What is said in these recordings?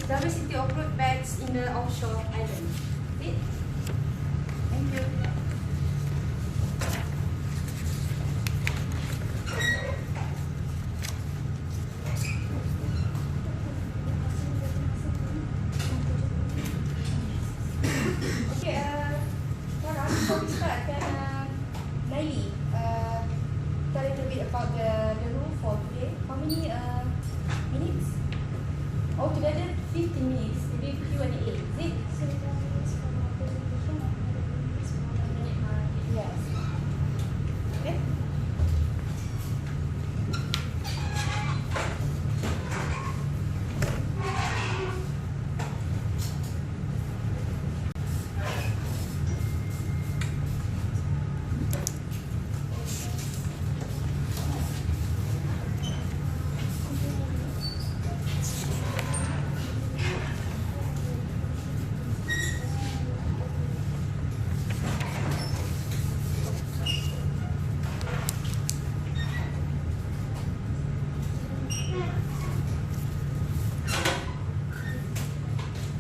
diversity of fruit bats in the offshore island. Okay? Thank you. Okay, before we start, can Laili tell a little bit about the rule for today? How many minutes? Altogether 15 minutes. Maybe Q&A. Is it? So 10 minutes for the presentation and 100 minutes for the Yes. Okay.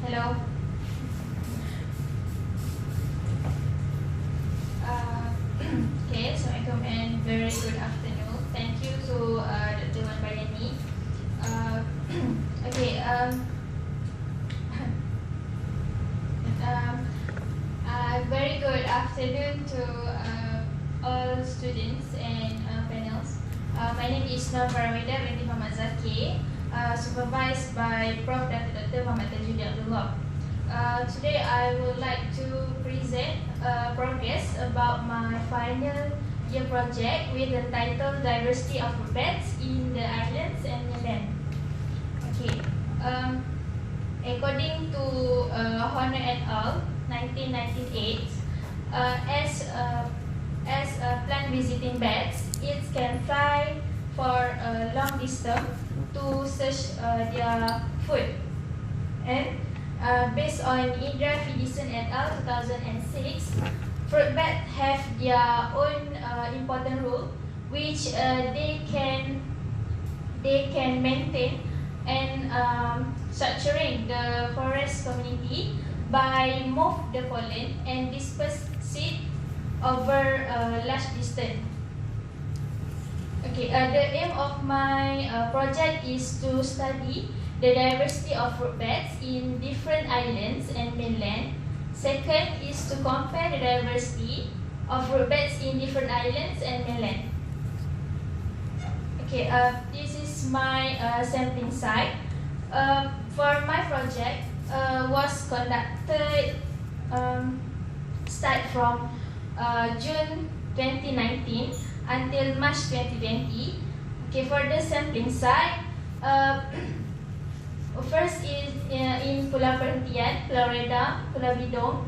Hello. Okay, Assalamualaikum and very good afternoon. Thank you to Dr. Wan Bayani. Okay, very good afternoon to all students and panels. My name is Nur Farawida binti Muhammad Zaki, supervised by Prof. Dr. Muhammad Tajudi Abdullah. Today I would like to present progress about my final year project with the title Diversity of Bats in the Islands and Mainland. Okay, according to Horner et al. 1998, as plant visiting bats, it can fly for a long distance to search their food. And based on Indra Fidison et al. 2006, fruit bats have their own important role, which they can maintain and structuring the forest community by move the pollen and disperse seed over a large distance. Okay, the aim of my project is to study the diversity of fruit bats in different islands and mainland. Second is to compare the diversity of fruit bats in different islands and mainland. Okay, this is my sampling site. For my project was conducted start from June 2019 until March 2020. Okay, for the sampling site, first is in Pulau Perhentian, Pulau Redang, Pulau Bidong,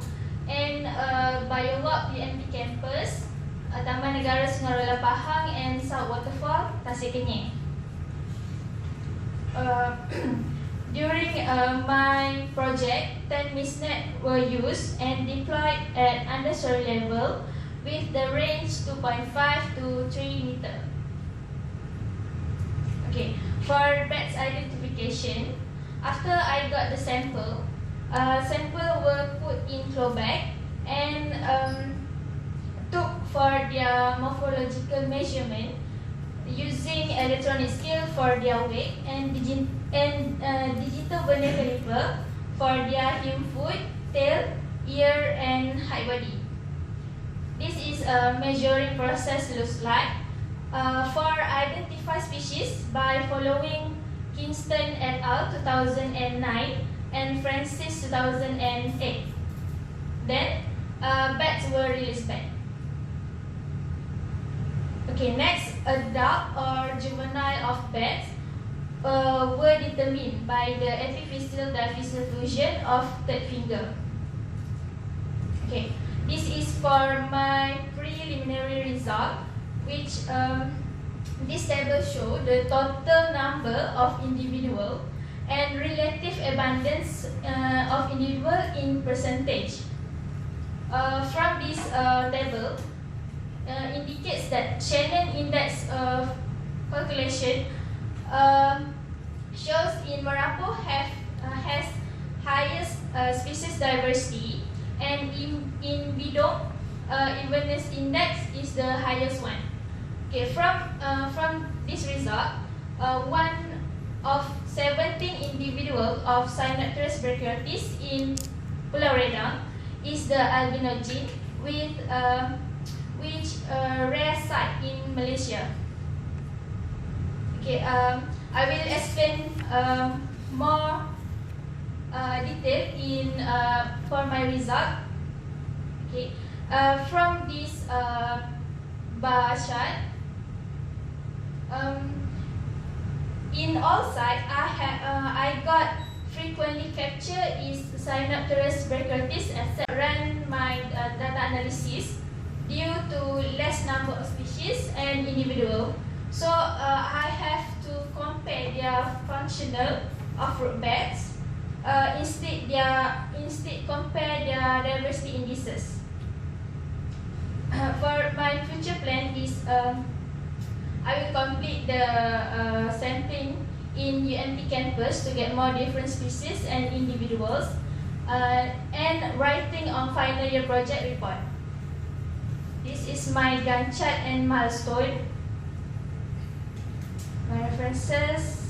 and Biowak PMP campus, Taman Negara Sungai Rola Pahang, and South Waterfall, Tasik Kenyir. During my project, 10 mistnet were used and deployed at understory level with the range 2.5 to 3 meter. Okay, for bats identification, after I got the sample were put in flow bag and took for their morphological measurement using electronic scale for their weight and digital vernier caliper for their hind foot, tail, ear, and height body. This is a measuring process looks like. For identify species by following Kingston et al. 2009 and Francis 2008. Then bats were released back. Okay, next, adult or juvenile of bats were determined by the epiphyseal diaphyseal fusion of third finger. Okay, this is for my preliminary result, which this table shows the total number of individual and relative abundance of individual in percentage. From this table, indicates that Shannon index calculation shows in Marapo have has highest species diversity, and in Bidong, evenness index is the highest one. Okay, from this result, one of 17 individuals of Cyanopterus brachiotis in Pulau Redang is the albino gene, with which rare site in Malaysia. Okay, I will explain more detail in for my result. Okay, from this bar chart, in all sites I got frequently captured is Cyanopterus brachiotis, except run my data analysis due to less number of species and individual. So I have to compare their functional of fruit bats. Instead compare their diversity indices. For my future plan is I will complete the sampling in UMP campus to get more different species and individuals, and writing on final year project report. This is my Gantt chart and milestone. My references,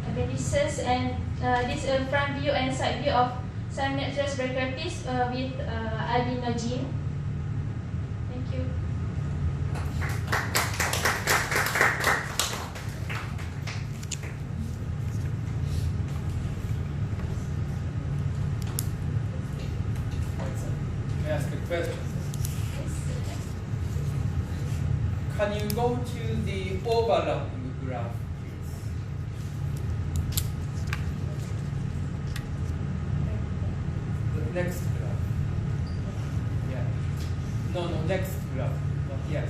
appendices, and this is a front view and side view of Cyanopterus brachiotis with albino gene. Thank you. May I ask a question? Can you go to the overlapping graph, please? The next graph. Yeah. No, next graph. Yes.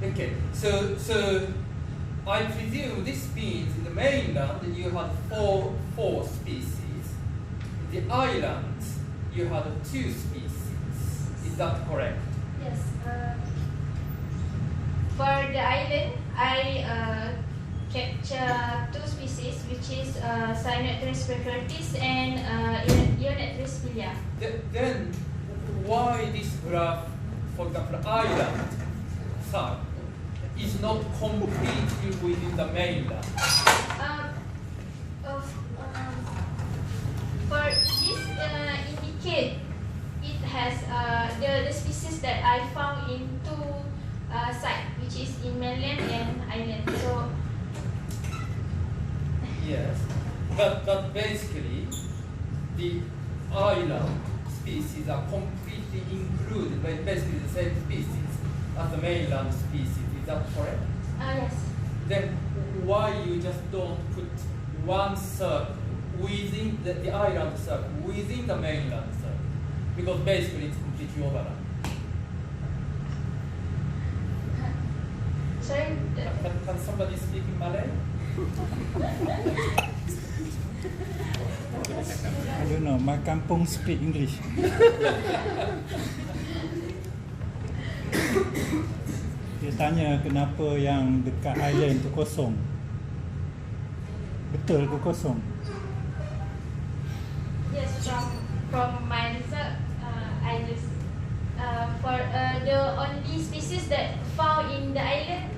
Okay. So I presume this means in the mainland you had four species. In the islands you had 2 species. Is that correct? Yes. For the island, I capture 2 species, which is Cyanopterus brachiotis and Ionectris pilia. Then why this graph, for example, island side is not completely within the mainland? For this indicate it has the species that I found in 2 sites, which is in mainland and island. So yes, but basically the island species are completely included, but basically the same species as the mainland species. Is that correct? yes. Then why you just don't put one circle within the island circle within the mainland circle? Because basically it's completely overlap. Sorry. Can somebody speak in Malay? I don't know, my kampung speak English. Dia tanya kenapa yang dekat island tu kosong. Betul ke kosong? Yes, from my result, I just for the only species that found in the island,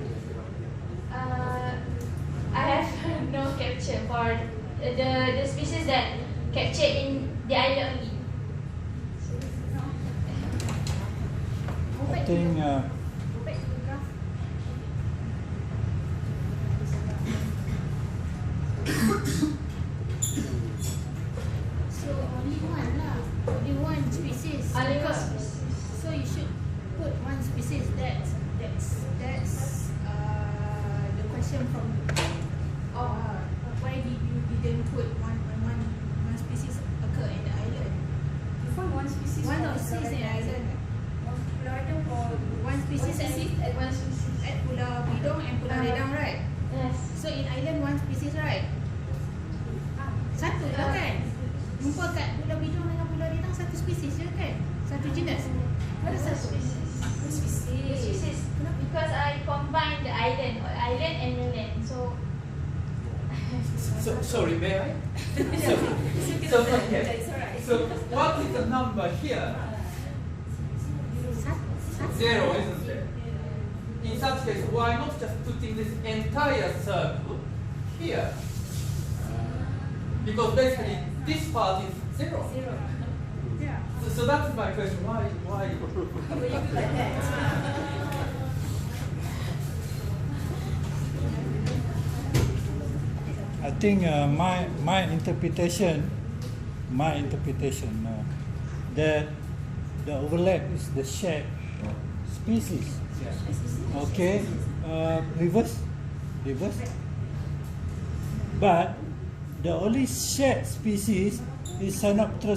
I have no capture for the species that captured in the island only. I think So only one lah. Only one species. Only one Because- species. So you should put one species. That's the question from. Why did you didn't put one species occur in the island? You found one species. One species in the island. One species At one species. at Pulau Bidong and Pulau Redang, right? Yes. So in island one species, right? Satu lah kan? Jumpa kat Pulau Bidong dengan Pulau Redang satu species je kan? Satu jenis. What is that species? Species. Because I combine the island and mainland. So Sorry, may I? Okay. So what is the number here? 0, isn't it? In such case, why not just putting this entire circle here? Because basically this part is 0. Yeah. So that's my question. Why? Will you do like that? I think my interpretation, that the overlap is the shared species. Yeah. Okay, reverse. But the only shared species is Synopterus